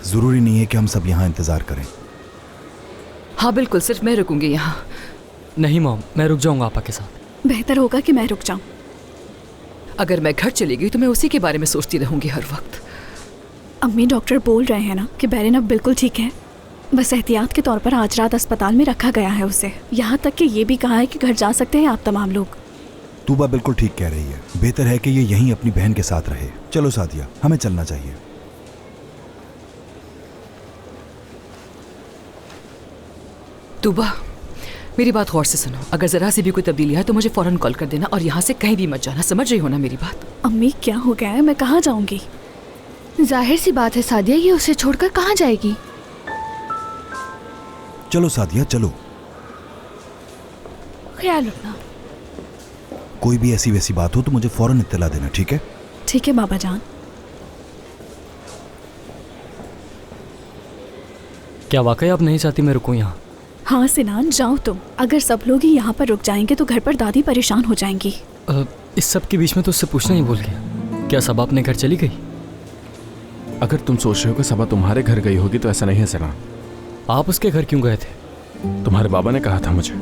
जरूरी नहीं है कि हम सब यहाँ इंतजार करें। हाँ बिल्कुल, सिर्फ मैं रुकूंगी यहाँ। नहीं मॉम, मैं रुक जाऊंगा आपा के साथ। बेहतर होगा कि मैं रुक जाऊं। अगर मैं घर चली गई तो मैं उसी के बारे में सोचती रहूंगी हर वक्त। अम्मी, डॉक्टर बोल रहे हैं ना कि बैरिन अब बिल्कुल ठीक है। बस एहतियात के तौर पर आज रात अस्पताल में रखा गया है उसे। यहाँ तक कि ये भी कहा है कि घर जा सकते हैं आप तमाम लोग। तूबा बिल्कुल ठीक कह रही है, बेहतर है कि ये यहीं अपनी बहन के साथ रहे। चलो सादिया, हमें चलना चाहिए। तूबा, मेरी बात गौर से सुनो। अगर जरा सी भी कोई तब्दीली है तो मुझे फौरन कॉल कर देना और यहाँ से कहीं भी मत जाना। समझ रही हो ना मेरी बात? अम्मी, क्या हो गया है? मैं कहाँ जाऊंगी? जाहिर सी बात है सादिया, ये उसे छोड़कर कहाँ जाएगी? चलो सादिया, चलो। ख्याल रखना। कोई भी ऐसी वैसी बात हो तो मुझे फौरन इत्तला देना, ठीक है? ठीक है बाबा जान। क्या वाकई आप नहीं चाहती मैं रुकूं यहाँ? हाँ सिनान, जाओ तुम। अगर सब लोग ही यहाँ पर रुक जाएंगे तो घर पर दादी परेशान हो जाएंगी। इस सब के बीच में तो उससे पूछना ही भूल गया। क्या सबा अपने घर चली गई? अगर तुम सोच रहे हो कि सबा तुम्हारे घर गई होगी तो ऐसा नहीं है सिनान। आप उसके घर क्यों गए थे? तुम्हारे बाबा ने कहा था मुझे।